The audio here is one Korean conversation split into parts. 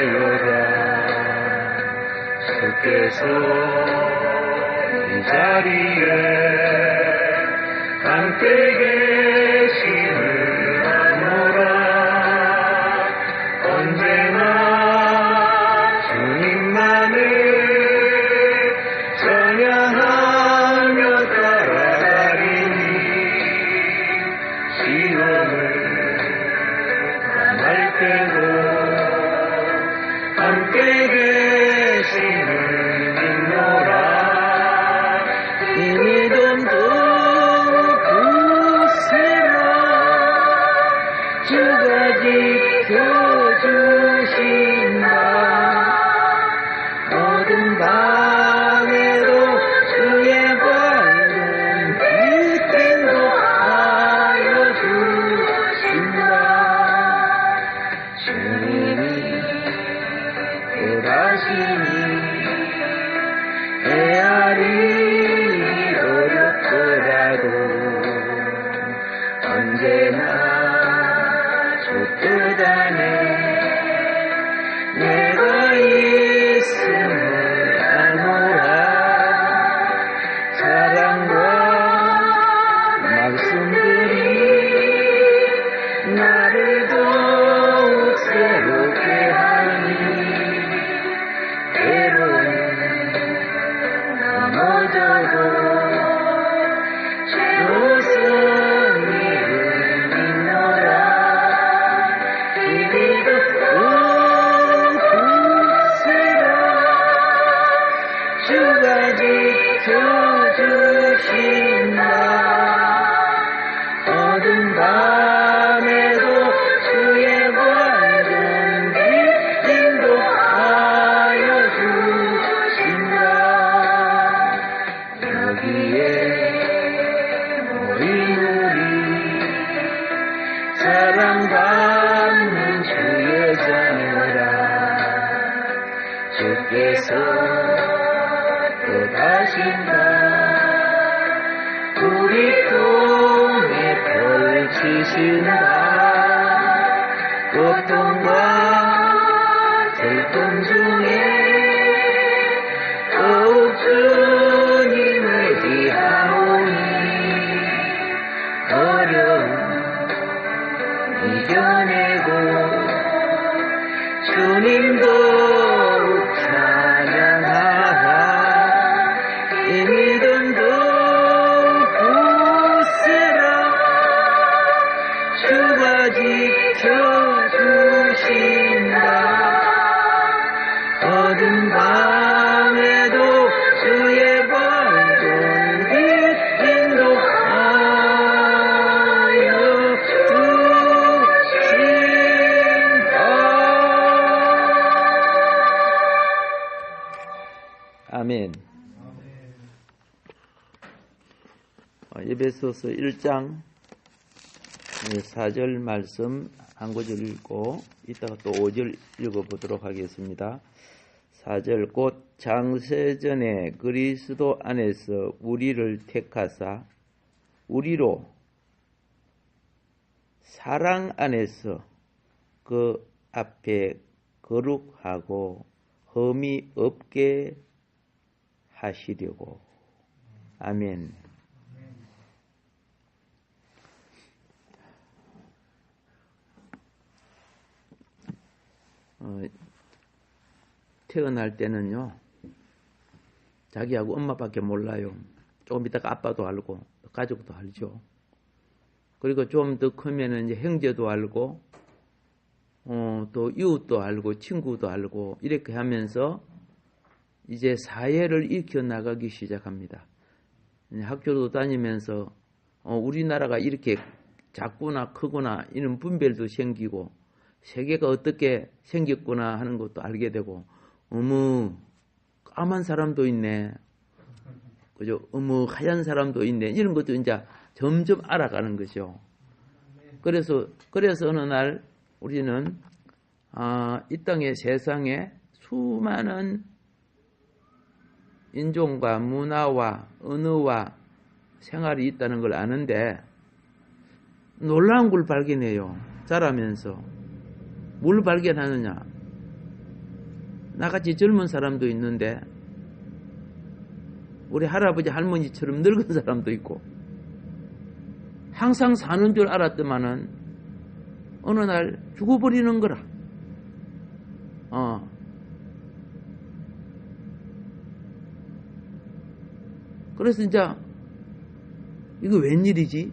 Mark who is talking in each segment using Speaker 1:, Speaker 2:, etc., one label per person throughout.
Speaker 1: 하여라. 주께서 이 자리에 함께 계심을 아노라. 언제나 주님만을 찬양하며 따라가리니 시험을 당할 때도 함께 계심을 믿노라. 이 믿음도 굳세라. 주가 지켜주신다. 모든 밤에도 주의 밝은 빛 인도하여 주신다. 주님이 또다시니 헤아리 어렵더라도 언제나 주 뜻 안에 내가 있음을 아노라. 사랑과 말씀들이 나를 더욱 새롭게 하니 때로는 넘어져도 주성이를 믿노라. 이 믿음 굳세라. 주가 지켜주신다. 어두운 밤에도 주의 밝은 빛 인도하여 주신다. 여기에 모인 우리 사랑받는 주의 자녀라. 주께서 또다신다. 우리 통해 펼치신다. 고통과 슬픔 중에 더욱 주님을 의지하오니 어려움 이겨내고 주님도 찬양하라. 이 믿음도 굳세라. 주가 지켜주신다. 어두운 밤에도 주의 밝은 빛 인도하여 주신다. 아멘. 에베소서 1장 4절 말씀 한 구절 읽고 이따가 또 5절 읽어보도록 하겠습니다. 4절 곧 장세전에 그리스도 안에서 우리를 택하사 우리로 사랑 안에서 그 앞에 거룩하고 흠이 없게 하시려고. 아멘. 태어날 때는요, 자기하고 엄마밖에 몰라요. 조금 있다가 아빠도 알고, 가족도 알죠. 그리고 좀 더 크면은 이제 형제도 알고, 또 이웃도 알고, 친구도 알고, 이렇게 하면서 이제 사회를 익혀 나가기 시작합니다. 학교도 다니면서, 우리나라가 이렇게 작구나 크구나, 이런 분별도 생기고, 세계가 어떻게 생겼구나 하는 것도 알게 되고, 어머, 까만 사람도 있네. 그죠? 어머, 하얀 사람도 있네. 이런 것도 이제 점점 알아가는 거죠. 그래서 어느 날 우리는, 이 땅의 세상에 수많은 인종과 문화와 언어와 생활이 있다는 걸 아는데, 놀라운 걸 발견해요. 자라면서. 뭘 발견하느냐? 나같이 젊은 사람도 있는데 우리 할아버지 할머니처럼 늙은 사람도 있고 항상 사는 줄 알았더만은 어느 날 죽어버리는 거라. 그래서 이제 이거 웬일이지?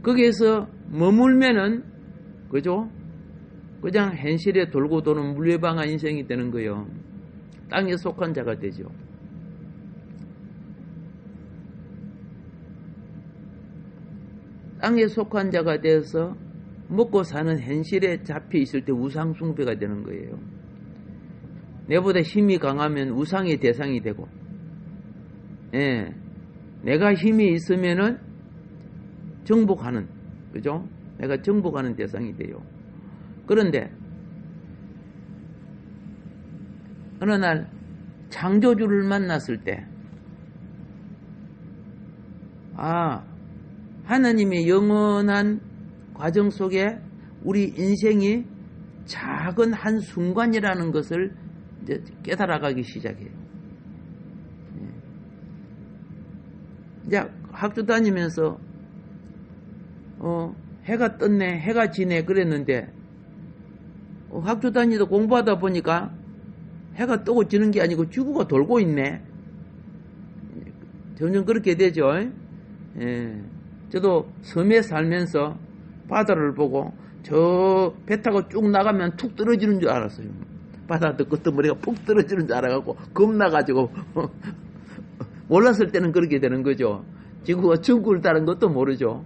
Speaker 1: 거기에서 머물면은 그죠? 그냥 현실에 돌고 도는 물레방아 인생이 되는 거예요. 땅에 속한 자가 되죠. 땅에 속한 자가 되어서 먹고 사는 현실에 잡혀 있을 때 우상 숭배가 되는 거예요. 내보다 힘이 강하면 우상의 대상이 되고, 예, 내가 힘이 있으면은 정복하는, 그죠? 내가 정복하는 대상이 돼요. 그런데 어느 날 창조주를 만났을 때, 하나님의 영원한 과정 속에 우리 인생이 작은 한 순간이라는 것을 이제 깨달아가기 시작해요. 이제 학교 다니면서 해가 떴네, 해가 지네 그랬는데 학교 다니다 공부하다 보니까 해가 뜨고 지는 게 아니고 지구가 돌고 있네. 점점 그렇게 되죠. 예. 저도 섬에 살면서 바다를 보고 저 배 타고 쭉 나가면 툭 떨어지는 줄 알았어요. 바다 끝머리가 푹 떨어지는 줄 알아갖고 겁나가지고 몰랐을 때는 그렇게 되는 거죠. 지구가 중구를 따른 것도 모르죠.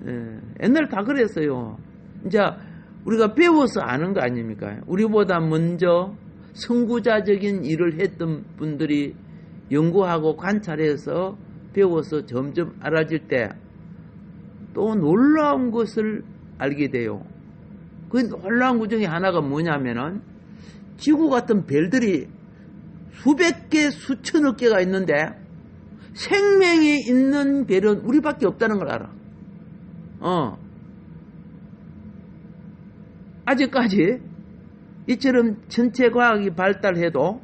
Speaker 1: 예. 옛날 다 그랬어요. 이제 우리가 배워서 아는 거 아닙니까? 우리보다 먼저 선구자적인 일을 했던 분들이 연구하고 관찰해서 배워서 점점 알아질 때 또 놀라운 것을 알게 돼요. 그 놀라운 것 중에 하나가 뭐냐면은 지구 같은 별들이 수백 개, 수천억 개가 있는데 생명이 있는 별은 우리밖에 없다는 걸 알아. 아직까지 이처럼 전체 과학이 발달해도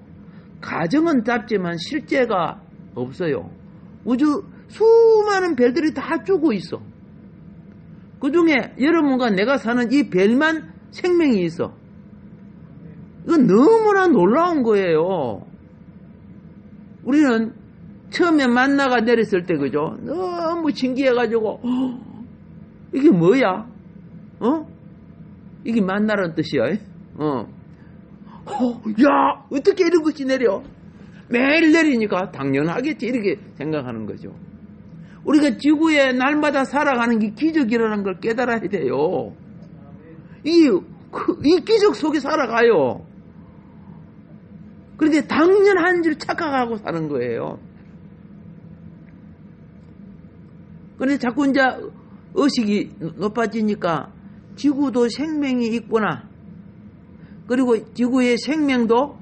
Speaker 1: 가정은 잡지만 실제가 없어요. 우주 수많은 별들이 다 쪼고 있어. 그 중에 여러분과 내가 사는 이 별만 생명이 있어. 이건 너무나 놀라운 거예요. 우리는 처음에 만나가 내렸을 때 그죠? 너무 신기해가지고 이게 뭐야? 이게 만나라는 뜻이야. 야, 어떻게 이런 것이 내려? 매일 내리니까 당연하겠지 이렇게 생각하는 거죠. 우리가 지구에 날마다 살아가는 게 기적이라는 걸 깨달아야 돼요. 이 기적 속에 살아가요. 그런데 당연한 줄 착각하고 사는 거예요. 그런데 자꾸 이제 의식이 높아지니까 지구도 생명이 있구나. 그리고 지구의 생명도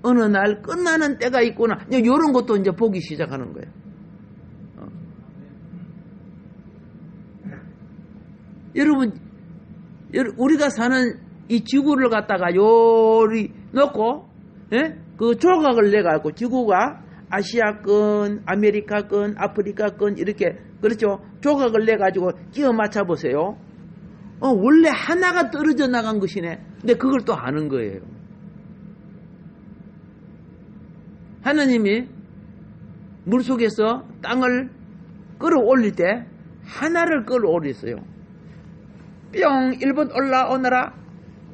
Speaker 1: 어느 날 끝나는 때가 있구나. 이런 것도 이제 보기 시작하는 거예요. 여러분, 우리가 사는 이 지구를 갖다가 요리 놓고, 예? 그 조각을 내갖고 지구가 아시아권, 아메리카권, 아프리카권 이렇게, 그렇죠? 조각을 내가지고 끼워 맞춰 보세요. 원래 하나가 떨어져 나간 것이네. 근데 그걸 또 아는 거예요. 하나님이 물속에서 땅을 끌어올릴 때 하나를 끌어올렸어요. 뿅 일본 올라오너라,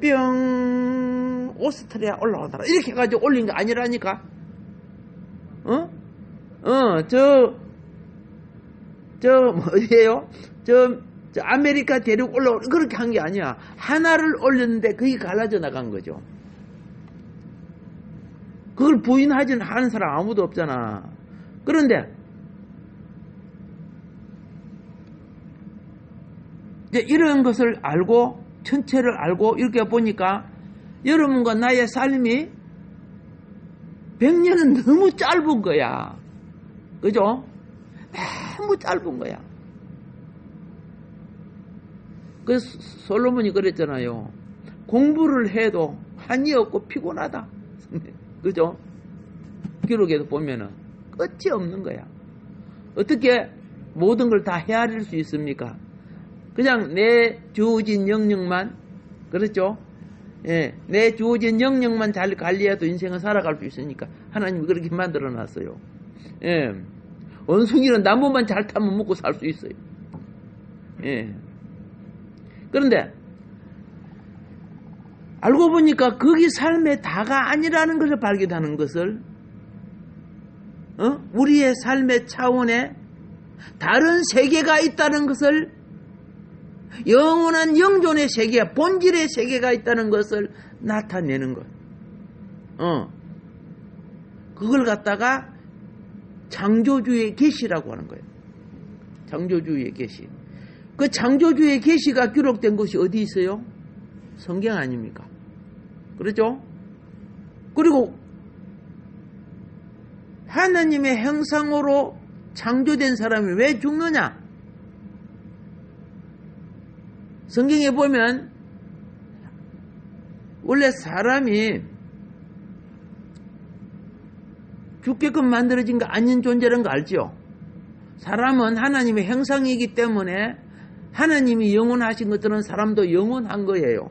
Speaker 1: 뿅 오스트리아 올라오너라 이렇게 해가지고 올린 거 아니라니까. 어디에요? 저 아메리카 대륙 올라오는 그렇게 한 게 아니야. 하나를 올렸는데 그게 갈라져 나간 거죠. 그걸 부인하지는 하는 사람 아무도 없잖아. 그런데 이제 이런 것을 알고 전체를 알고 이렇게 보니까 여러분과 나의 삶이 100년은 너무 짧은 거야. 그죠? 너무 짧은 거야. 그래서 솔로몬이 그랬잖아요. 공부를 해도 한이 없고 피곤하다. 그죠? 기록에도 보면은 끝이 없는 거야. 어떻게 모든 걸 다 헤아릴 수 있습니까? 그냥 내 주어진 영역만, 그렇죠? 예, 내 주어진 영역만 잘 관리해도 인생은 살아갈 수 있으니까 하나님이 그렇게 만들어 놨어요. 예, 원숭이는 나무만 잘 타면 먹고 살 수 있어요. 예. 그런데 알고 보니까 그게 삶의 다가 아니라는 것을 발견하는 것을, 우리의 삶의 차원에 다른 세계가 있다는 것을, 영원한 영존의 세계, 본질의 세계가 있다는 것을 나타내는 것. 그걸 갖다가 창조주의 계시라고 하는 거예요. 창조주의 계시. 그 창조주의 계시가 기록된 것이 어디 있어요? 성경 아닙니까? 그렇죠? 그리고 하나님의 형상으로 창조된 사람이 왜 죽느냐? 성경에 보면 원래 사람이 죽게끔 만들어진 거 아닌 존재라는 거 알죠? 사람은 하나님의 형상이기 때문에 하나님이 영원하신 것들은 사람도 영원한 거예요.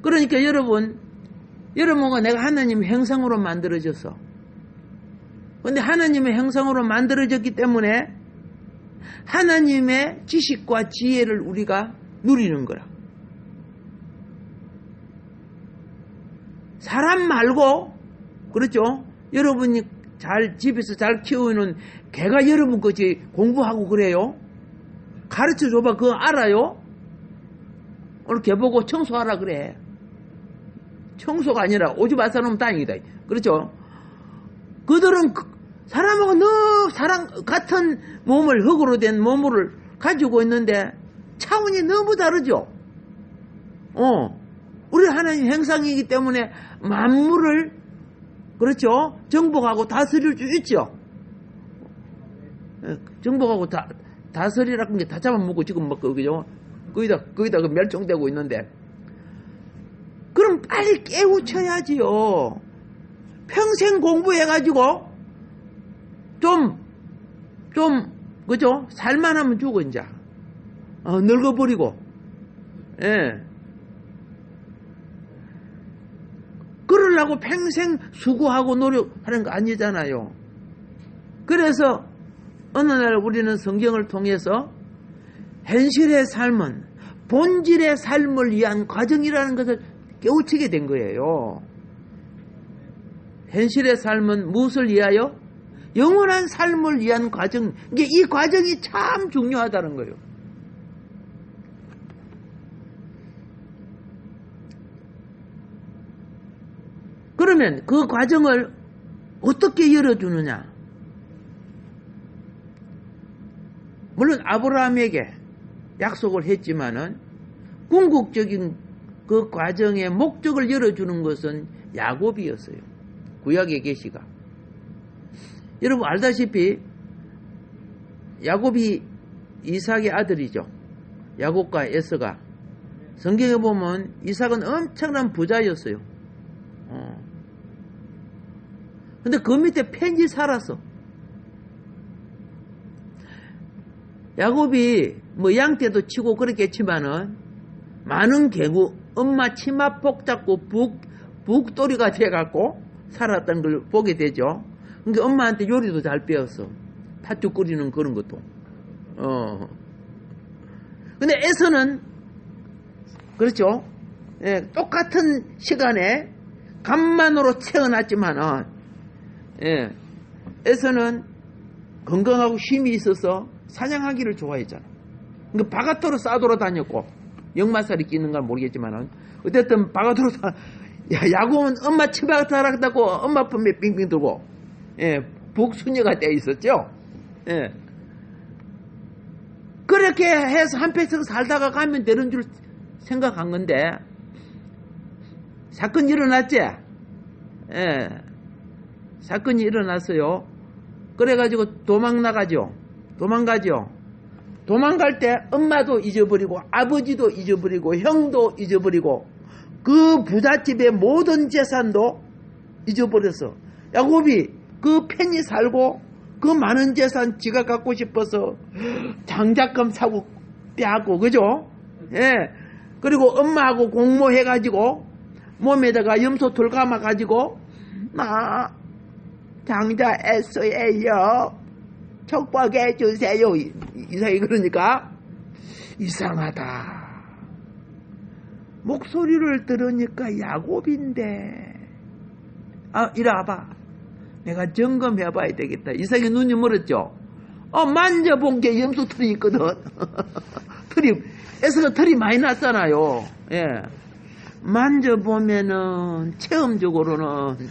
Speaker 1: 그러니까 여러분과 내가 하나님의 형상으로 만들어졌어. 근데 하나님의 형상으로 만들어졌기 때문에 하나님의 지식과 지혜를 우리가 누리는 거야. 사람 말고, 그렇죠? 여러분이 집에서 잘 키우는 개가 여러분 거지 공부하고 그래요? 가르쳐 줘봐. 그거 알아요? 오늘 개 보고 청소하라 그래. 청소가 아니라 오지 말 사람은 다행이다. 그렇죠? 그들은 사람하고 너무 같은 몸을, 흙으로 된 몸을 가지고 있는데 차원이 너무 다르죠? 우리 하나님 형상이기 때문에 만물을, 그렇죠? 정복하고 다스릴 수 있죠? 정복하고 다스리라는 게 다 잡아먹고 지금 막, 그죠? 거기다 그 멸종되고 있는데. 그럼 빨리 깨우쳐야지요. 평생 공부해가지고, 그죠? 살만하면 죽어, 이제. 늙어버리고. 예. 그러려고 평생 수고하고 노력하는 거 아니잖아요. 그래서, 어느 날 우리는 성경을 통해서 현실의 삶은 본질의 삶을 위한 과정이라는 것을 깨우치게 된 거예요. 현실의 삶은 무엇을 위하여? 영원한 삶을 위한 과정. 이게 이 과정이 참 중요하다는 거예요. 그러면 그 과정을 어떻게 열어주느냐? 물론 아브라함에게 약속을 했지만은 궁극적인 그 과정의 목적을 열어주는 것은 야곱이었어요. 구약의 계시가. 여러분 알다시피 야곱이 이삭의 아들이죠. 야곱과 에서가. 성경에 보면 이삭은 엄청난 부자였어요. 근데 그 밑에 편지 살았어. 야곱이 뭐 양떼도 치고 그렇겠지만은 많은 개구, 엄마 치마폭 잡고 북돌이가 돼갖고 살았던 걸 보게 되죠. 그러니까 엄마한테 요리도 잘 배웠어. 팥죽 끓이는 그런 것도. 근데 에서는, 그렇죠? 예, 똑같은 시간에 간만으로 태어났지만은, 예, 에서는 건강하고 힘이 있어서 사냥하기를 좋아했잖아. 그러니까 바가토로 싸돌아 다녔고, 역마살이 끼는 건 모르겠지만은, 어쨌든 바가토로 야곱은 엄마 치마가 타락다고 엄마 품에 빙빙 들고, 예, 복수녀가 되어 있었죠. 예. 그렇게 해서 한평생 살다가 가면 되는 줄 생각한 건데, 사건이 일어났지? 예. 사건이 일어났어요. 그래가지고 도망가죠. 도망갈 때 엄마도 잊어버리고 아버지도 잊어버리고 형도 잊어버리고 그 부잣집의 모든 재산도 잊어버렸어. 야곱이 그 편히 살고 그 많은 재산 지가 갖고 싶어서 장작금 사고 빼앗고, 그죠? 예. 그리고 엄마하고 공모해가지고 몸에다가 염소 돌 감아가지고 나 장자 애써예요. 축복해 주세요. 이상하게 그러니까 이상하다. 목소리를 들으니까 야곱인데, 이리 와봐. 내가 점검해 봐야 되겠다. 이상하게 눈이 멀었죠. 만져본 게 염소 털이 있거든. 에서가 털이 많이 났잖아요. 예. 만져보면은 체험적으로는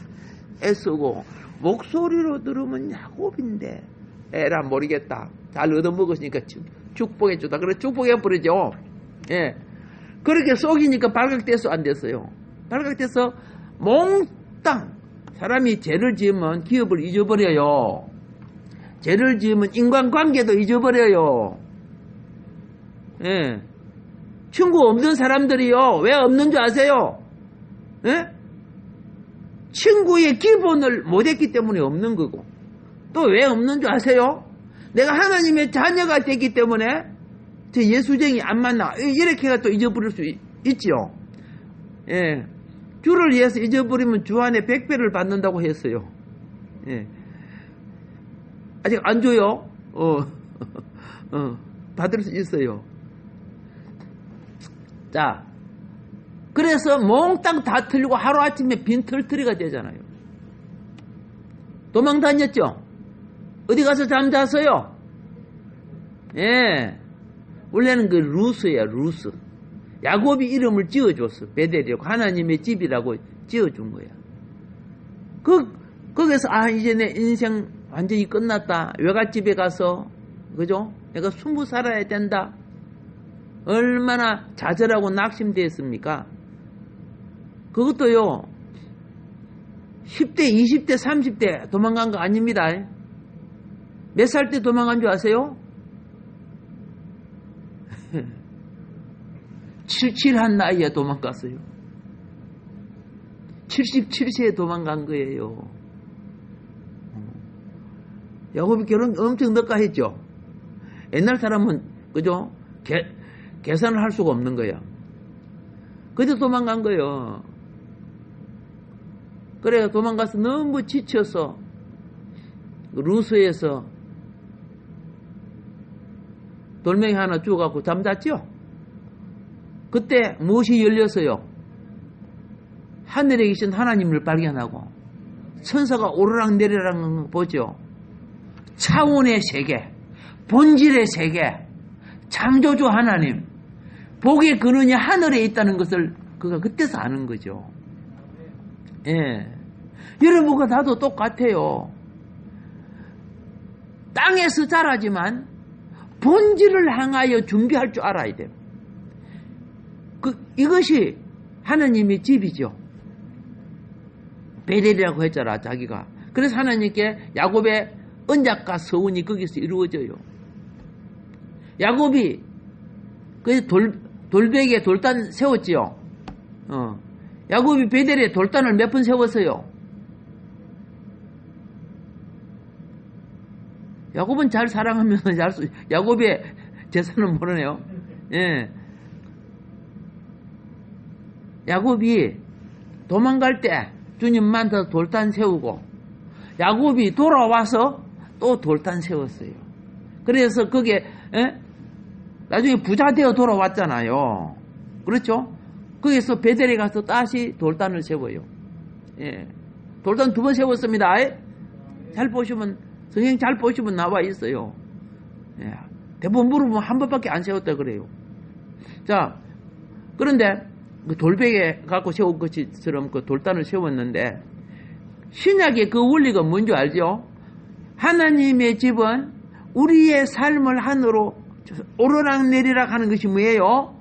Speaker 1: 애쓰고 목소리로 들으면 야곱인데 에라 모르겠다. 잘 얻어먹었으니까 축복해 주다. 그래 축복해 버리죠. 예. 그렇게 속이니까 발각돼서 안 됐어요. 발각돼서 몽땅 사람이 죄를 지으면 기업을 잊어버려요. 죄를 지으면 인간관계도 잊어버려요. 예. 친구 없는 사람들이요. 왜 없는 줄 아세요? 예? 친구의 기본을 못했기 때문에 없는 거고. 또 왜 없는 줄 아세요? 내가 하나님의 자녀가 됐기 때문에 저 예수쟁이 안 만나. 이렇게가 또 잊어버릴 수 있죠. 예. 주를 위해서 잊어버리면 주 안에 100배를 받는다고 했어요. 예. 아직 안 줘요? 받을 수 있어요. 자, 그래서 몽땅 다 틀리고 하루아침에 빈털터리가 되잖아요. 도망 다녔죠? 어디 가서 잠잤어요? 예. 원래는 그 루스야, 루스. 야곱이 이름을 지어줬어. 베델이라고. 하나님의 집이라고 지어준 거야. 거기서, 이제 내 인생 완전히 끝났다. 외갓집에 가서, 그죠? 내가 숨고 살아야 된다. 얼마나 좌절하고 낙심되었습니까? 그것도요, 10대, 20대, 30대 도망간 거 아닙니다. 몇 살 때 도망간 줄 아세요? 77한 나이에 도망갔어요. 77세에 도망간 거예요. 야곱이 결혼 엄청 늦게 했죠. 옛날 사람은, 그죠? 계산을 할 수가 없는 거야. 그래서 도망간 거예요. 그래, 도망가서 너무 지쳐서, 루스에서 돌멩이 하나 주워갖고 잠잤죠? 그때 무엇이 열렸어요? 하늘에 계신 하나님을 발견하고, 천사가 오르락 내리락 보죠? 차원의 세계, 본질의 세계, 창조주 하나님, 복의 근원이 하늘에 있다는 것을 그가 그때서 아는 거죠. 예. 여러분과 나도 똑같아요. 땅에서 자라지만 본질을 향하여 준비할 줄 알아야 돼요. 이것이 하나님의 집이죠. 베델이라고 했잖아, 자기가. 그래서 하나님께 야곱의 언약과 서원이 거기서 이루어져요. 야곱이 그 돌베개에 돌단 세웠지요. 야곱이 베델에 돌단을 몇 번 세웠어요. 야곱은 잘 사랑하면서 야곱의 재산은 모르네요. 예. 야곱이 도망갈 때 주님 만나서 돌단 세우고, 야곱이 돌아와서 또 돌단 세웠어요. 그래서 그게 나중에 부자 되어 돌아왔잖아요. 그렇죠? 거기서 베델에 가서 다시 돌단을 세워요. 예. 돌단 2번 세웠습니다. 잘 보시면, 성경 잘 보시면 나와 있어요. 예. 대부분 물어보면 한 번밖에 안 세웠다 그래요. 자, 그런데 그 돌베개 갖고 세운 것처럼 그 돌단을 세웠는데, 신약의 그 원리가 뭔지 알죠? 하나님의 집은 우리의 삶을 하늘로 오르락 내리락 하는 것이 뭐예요?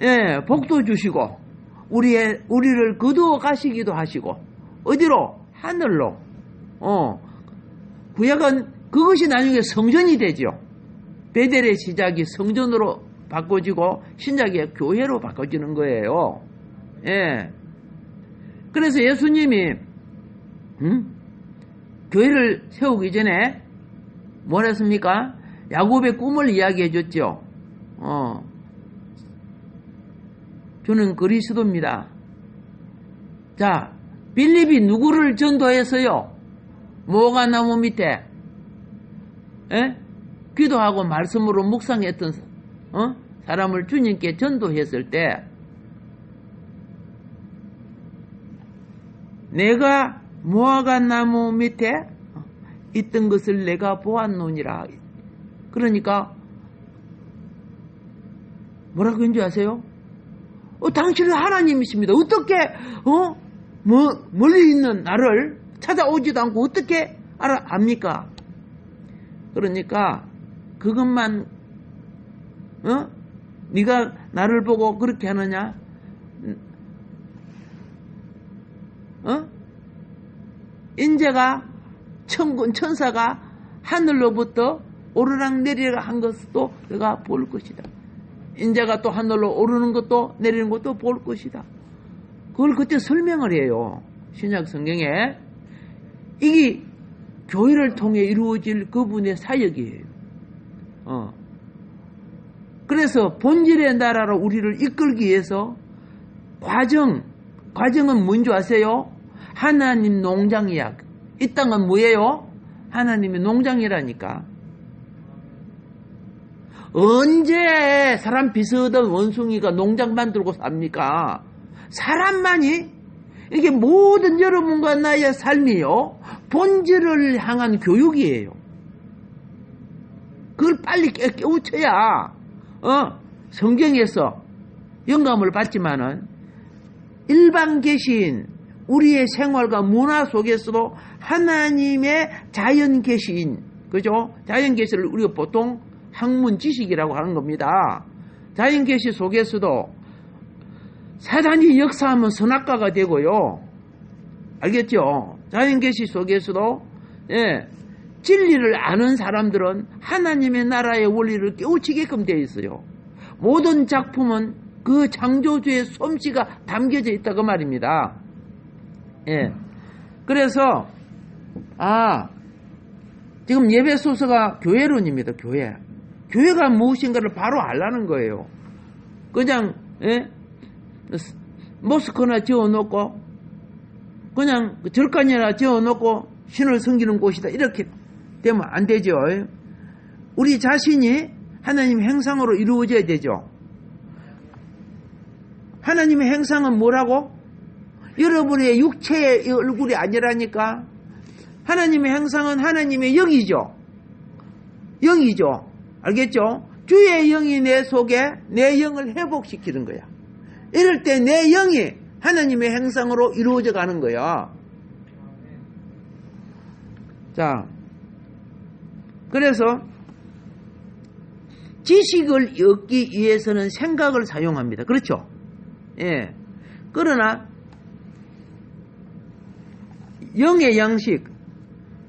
Speaker 1: 예, 복도 주시고, 우리를 거두어 가시기도 하시고, 어디로? 하늘로. 구약은 그것이 나중에 성전이 되죠. 베델의 시작이 성전으로 바꿔지고 신작이 교회로 바꿔지는 거예요. 예. 그래서 예수님이 교회를 세우기 전에 뭘 했습니까? 야곱의 꿈을 이야기해 줬죠. 저는 그리스도입니다. 자, 빌립이 누구를 전도했어요? 뭐가 나무 밑에 기도하고 말씀으로 묵상했던 사람을 주님께 전도했을 때 내가 무화과 나무 밑에 있던 것을 내가 보았노니라. 그러니까 뭐라고 했는지 아세요? 당신은 하나님이십니다. 어떻게 멀리 있는 나를 찾아오지도 않고 어떻게 압니까? 그러니까 그것만 네가 나를 보고 그렇게 하느냐? 인제가 천군 천사가 하늘로부터 오르락 내리락 한 것도 내가 볼 것이다. 인자가 또 하늘로 오르는 것도 내리는 것도 볼 것이다. 그걸 그때 설명을 해요. 신약 성경에. 이게 교회를 통해 이루어질 그분의 사역이에요. 그래서 본질의 나라로 우리를 이끌기 위해서 과정은 뭔지 아세요? 하나님 농장이야. 이 땅은 뭐예요? 하나님의 농장이라니까. 언제 사람 비슷한 원숭이가 농장 만들고 삽니까? 사람만이 이게 모든 여러분과 나의 삶이요 본질을 향한 교육이에요. 그걸 빨리 깨우쳐야 성경에서 영감을 받지만은 일반 계시인 우리의 생활과 문화 속에서도 하나님의 자연 계시인, 그죠? 자연 계시를 우리가 보통 학문 지식이라고 하는 겁니다. 자연 계시 속에서도 사단이 역사하면 선악과가 되고요. 알겠죠? 자연 계시 속에서도 진리를 아는 사람들은 하나님의 나라의 원리를 깨우치게끔 되어 있어요. 모든 작품은 그 창조주의 솜씨가 담겨져 있다고 말입니다. 그래서 지금 예배소서가 교회론입니다. 교회가 무엇인가를 바로 알라는 거예요. 그냥 모스크나 지어놓고 그냥 절간이나 지어놓고 신을 섬기는 곳이다 이렇게 되면 안 되죠. 우리 자신이 하나님의 형상으로 이루어져야 되죠. 하나님의 형상은 뭐라고? 여러분의 육체의 얼굴이 아니라니까. 하나님의 형상은 하나님의 영이죠. 알겠죠? 주의 영이 내 속에 내 영을 회복시키는 거야. 이럴 때 내 영이 하나님의 형상으로 이루어져 가는 거야. 자, 그래서 지식을 얻기 위해서는 생각을 사용합니다. 그렇죠? 그러나 영의 양식,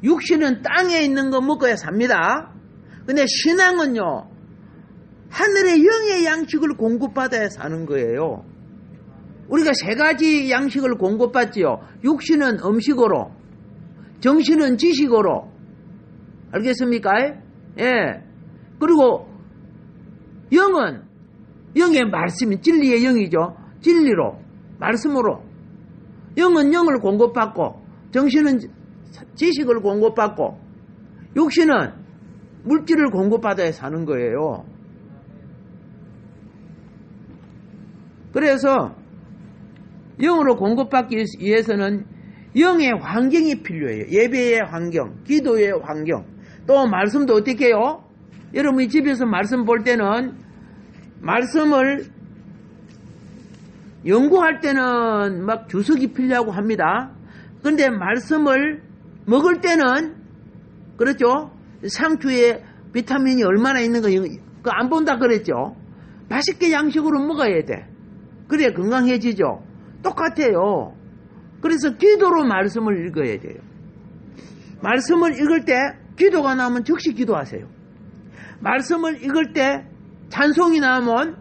Speaker 1: 육신은 땅에 있는 거 먹어야 삽니다. 근데 신앙은요, 하늘의 영의 양식을 공급받아야 사는 거예요. 우리가 세 가지 양식을 공급받지요. 육신은 음식으로, 정신은 지식으로. 알겠습니까? 그리고 영은 영의 말씀이 진리의 영이죠. 진리로, 말씀으로. 영은 영을 공급받고, 정신은 지식을 공급받고, 육신은 물질을 공급받아야 사는 거예요. 그래서 영으로 공급받기 위해서는 영의 환경이 필요해요. 예배의 환경, 기도의 환경, 또 말씀도 어떻게 해요? 여러분이 집에서 말씀 볼 때는 말씀을 연구할 때는 막 주석이 필요하고 합니다. 그런데 말씀을 먹을 때는 그렇죠? 상추에 비타민이 얼마나 있는 거 그거 안 본다 그랬죠? 맛있게 양식으로 먹어야 돼. 그래야 건강해지죠. 똑같아요. 그래서 기도로 말씀을 읽어야 돼요. 말씀을 읽을 때 기도가 나오면 즉시 기도하세요. 말씀을 읽을 때 찬송이 나오면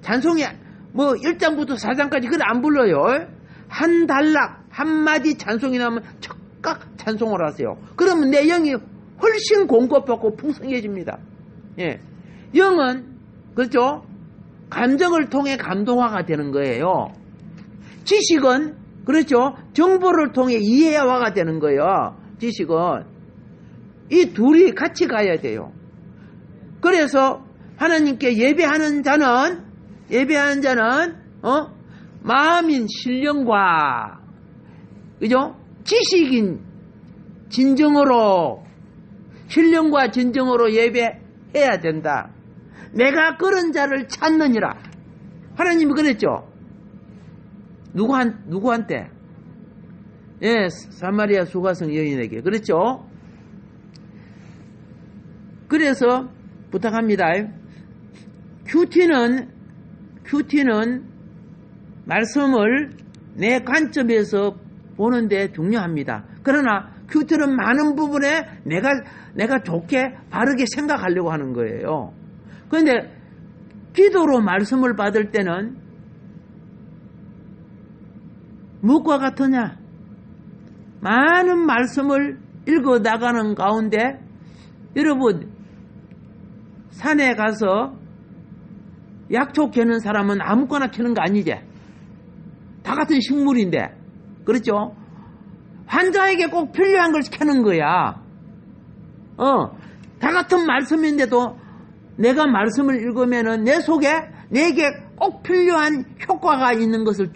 Speaker 1: 찬송이 뭐 1장부터 4장까지 그걸 안 불러요. 한 단락 한마디 찬송이 나오면 즉각 찬송을 하세요. 그러면 내 영이 훨씬 공급받고 풍성해집니다. 예. 영은 그렇죠? 감정을 통해 감동화가 되는 거예요. 지식은 그렇죠? 정보를 통해 이해화가 되는 거예요. 지식은 이 둘이 같이 가야 돼요. 그래서 하나님께 예배하는 자는 마음인 신령과 그죠? 지식인 진정으로 신령과 진정으로 예배해야 된다. 내가 그런 자를 찾느니라. 하나님이 그랬죠. 누구한테? 예, 사마리아 수가성 여인에게. 그렇죠? 그래서 부탁합니다. 큐티는 말씀을 내 관점에서 보는데 중요합니다. 그러나 큐티는 많은 부분에 내가 좋게 바르게 생각하려고 하는 거예요. 그런데 기도로 말씀을 받을 때는 무엇과 같으냐? 많은 말씀을 읽어 나가는 가운데 여러분 산에 가서 약초 캐는 사람은 아무거나 캐는 거 아니지? 다 같은 식물인데 그렇죠? 환자에게 꼭 필요한 걸 캐는 거야. 다 같은 말씀인데도 내가 말씀을 읽으면은 내 속에 내게 꼭 필요한 효과가 있는 것을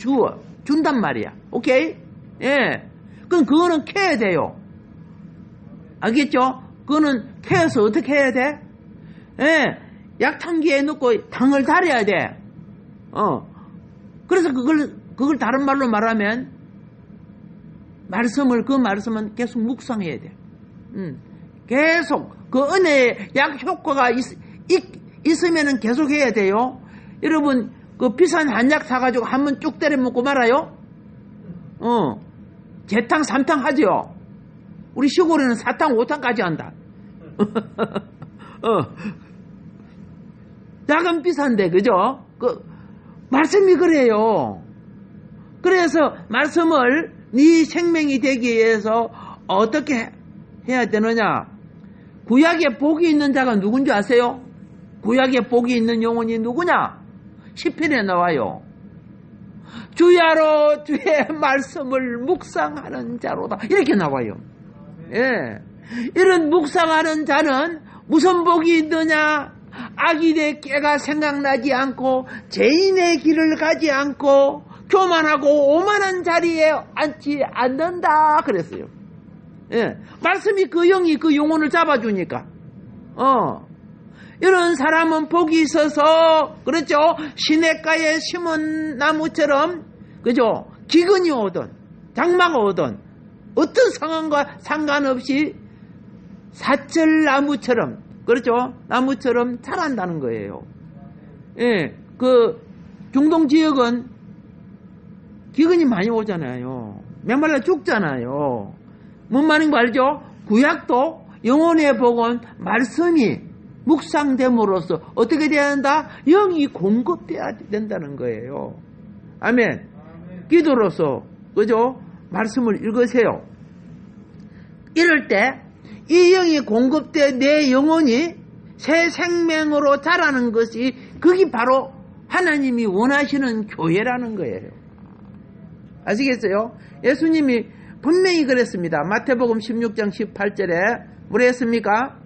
Speaker 1: 준단 말이야. 오케이? 예. 그럼 그거는 캐야 돼요. 알겠죠? 그거는 캐서 어떻게 해야 돼? 예. 약탕기에 넣고 당을 달여야 돼. 그래서 그걸 다른 말로 말하면 그 말씀은 계속 묵상해야 돼. 계속 그 은혜의 약 효과가 있으면은 계속 해야 돼요. 여러분 그 비싼 한약 사가지고 한번 쭉 때려 먹고 말아요. 재탕 3탕 하죠. 우리 시골에는 4탕 5탕까지 한다. 약은 비싼데 그죠? 말씀이 그래요. 그래서 말씀을 네 생명이 되기 위해서 어떻게 해야 되느냐? 구약에 복이 있는 자가 누군지 아세요? 구약에 복이 있는 영혼이 누구냐? 시편에 나와요. 주야로 주의 말씀을 묵상하는 자로다. 이렇게 나와요. 예. 이런 묵상하는 자는 무슨 복이 있느냐? 악인의 깨가 생각나지 않고 죄인의 길을 가지 않고 교만하고 오만한 자리에 앉지 않는다 그랬어요. 예. 말씀이 그 영이 그 영혼을 잡아주니까. 이런 사람은 복이 있어서 그렇죠. 시냇가에 심은 나무처럼 그죠. 기근이 오든 장마가 오든 어떤 상황과 상관없이 사철나무처럼 그렇죠. 나무처럼 자란다는 거예요. 예, 그 중동 지역은 기근이 많이 오잖아요. 메말라 죽잖아요. 뭔 말인 거 알죠? 구약도 영혼의 복은 말씀이 묵상됨으로써 어떻게 돼야 한다? 영이 공급돼야 된다는 거예요. 아멘. 기도로서 그죠? 말씀을 읽으세요. 이럴 때 이 영이 공급돼 내 영혼이 새 생명으로 자라는 것이 그게 바로 하나님이 원하시는 교회라는 거예요. 아시겠어요? 예수님이 분명히 그랬습니다. 마태복음 16장 18절에 뭐라 했습니까?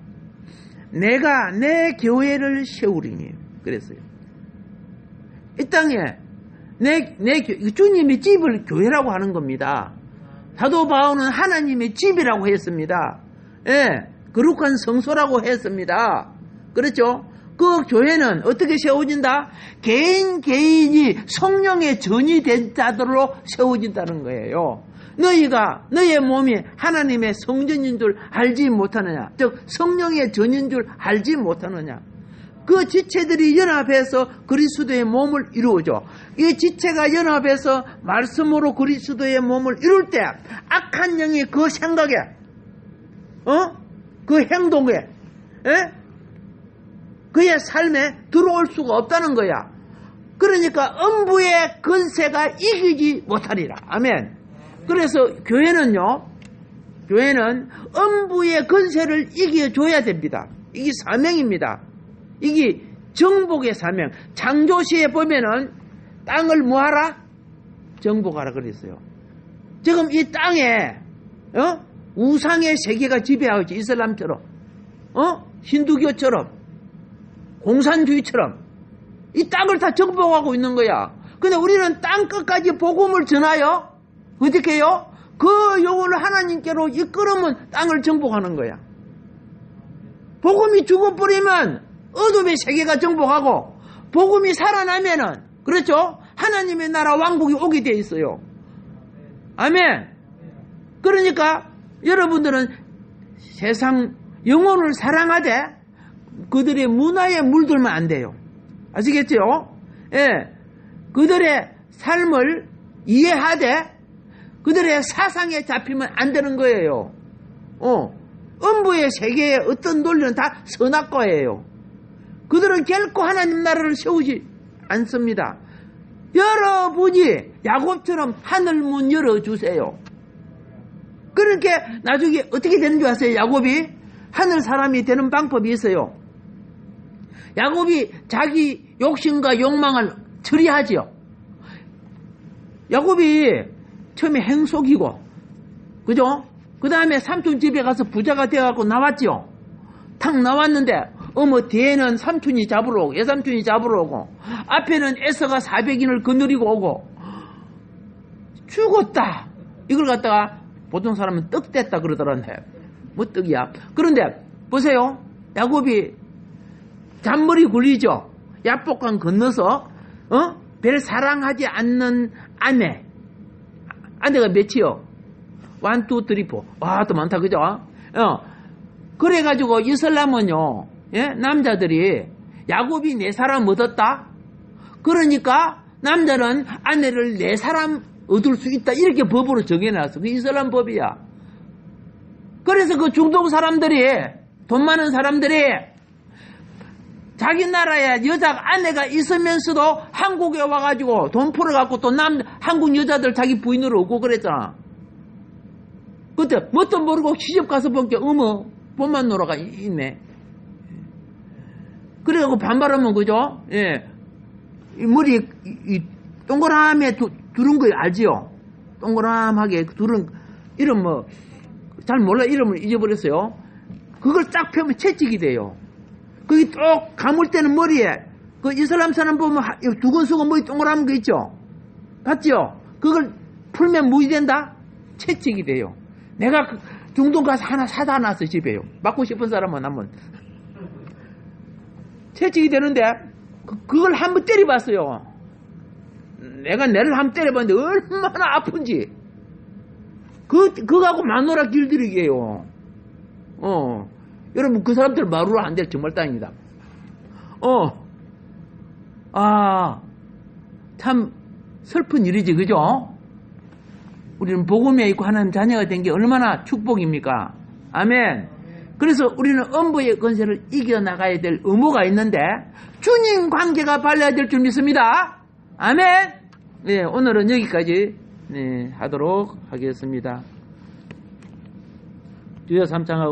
Speaker 1: 내가 내 교회를 세우리니 그랬어요. 이 땅에 주님의 집을 교회라고 하는 겁니다. 사도 바울은 하나님의 집이라고 했습니다. 예, 거룩한 성소라고 했습니다. 그렇죠? 그 교회는 어떻게 세워진다? 개인이 성령의 전이 된 자들로 세워진다는 거예요. 너의 몸이 하나님의 성전인 줄 알지 못하느냐? 즉 성령의 전인 줄 알지 못하느냐? 그 지체들이 연합해서 그리스도의 몸을 이루어줘. 이 지체가 연합해서 말씀으로 그리스도의 몸을 이룰 때 악한 영이 그 생각에 그 행동에 그의 삶에 들어올 수가 없다는 거야. 그러니까 음부의 권세가 이기지 못하리라. 아멘. 그래서 교회는 음부의 권세를 이겨줘야 됩니다. 이게 사명입니다. 이게 정복의 사명. 창조시에 보면은 땅을 뭐하라? 정복하라 그랬어요. 지금 이 땅에 우상의 세계가 지배하고 있지. 이슬람처럼 힌두교처럼 공산주의처럼 이 땅을 다 정복하고 있는 거야. 근데 우리는 땅 끝까지 복음을 전하여 어떻게 해요? 그 영혼을 하나님께로 이끌으면 땅을 정복하는 거야. 복음이 죽어버리면 어둠의 세계가 정복하고, 복음이 살아나면은, 그렇죠? 하나님의 나라 왕국이 오게 돼 있어요. 아멘. 그러니까 여러분들은 세상 영혼을 사랑하되 그들의 문화에 물들면 안 돼요. 아시겠죠? 예. 그들의 삶을 이해하되 그들의 사상에 잡히면 안 되는 거예요. 음부의 세계의 어떤 논리는 다 선악과예요. 그들은 결코 하나님 나라를 세우지 않습니다. 여러분이 야곱처럼 하늘문 열어주세요. 그러니까 나중에 어떻게 되는 줄 아세요? 야곱이 하늘 사람이 되는 방법이 있어요. 야곱이 자기 욕심과 욕망을 처리하지요. 야곱이 처음에 행속이고, 그죠? 그 다음에 삼촌 집에 가서 부자가 되어갖고 나왔죠. 탁 나왔는데 어머 뒤에는 삼촌이 잡으러 오고 외삼촌이 잡으러 오고 앞에는 에서가 400인을 거느리고 오고 죽었다. 이걸 갖다가 보통 사람은 떡 됐다 그러더란데 뭐 떡이야. 그런데 보세요. 야곱이 잔머리 굴리죠. 야복강 건너서 별 사랑하지 않는 아내가 몇이요? 1, 2, 3, 4. 와, 또 많다, 그죠? 그래가지고 이슬람은요, 예? 남자들이 야곱이 4사람 얻었다? 그러니까 남자는 아내를 4사람 얻을 수 있다. 이렇게 법으로 정해놨어. 그 이슬람 법이야. 그래서 그 중동 사람들이, 돈 많은 사람들이 자기 나라에 여자 아내가 있으면서도 한국에 와가지고 돈 풀어갖고 또 한국 여자들 자기 부인으로 오고 그랬잖아. 그때 뭣도 모르고 시집 가서 보니까 어머 본만 노라가 있네. 그래갖고 반발하면 그죠? 예, 이 머리 이 동그라미에 두른 거 알지요? 동그라하게 두른 이름 뭐 잘 몰라. 이름을 잊어버렸어요. 그걸 딱 펴면 채찍이 돼요. 거기 또 감을 때는 머리에 그 이슬람 사람 보면 두근수근 머리 동그라한 거 있죠? 봤죠? 그걸 풀면 무이 된다? 채찍이 돼요. 내가 중동 가서 하나 사다 놨어 집에요. 맞고 싶은 사람은 한번 채찍이 되는데 그걸 한번 때려봤어요. 내가 내를 한번 때려봤는데 얼마나 아픈지. 그거하고 마누라 길들이게요. 여러분 그 사람들 말로 안 될 정말 땅입니다. 참 슬픈 일이지, 그죠? 우리는 복음에 있고 하나님 자녀가 된 게 얼마나 축복입니까? 아멘. 그래서 우리는 음부의 권세를 이겨나가야 될 의무가 있는데 주님 관계가 발려야 될 줄 믿습니다. 아멘. 네, 오늘은 여기까지 하도록 하겠습니다. 주여 삼창하고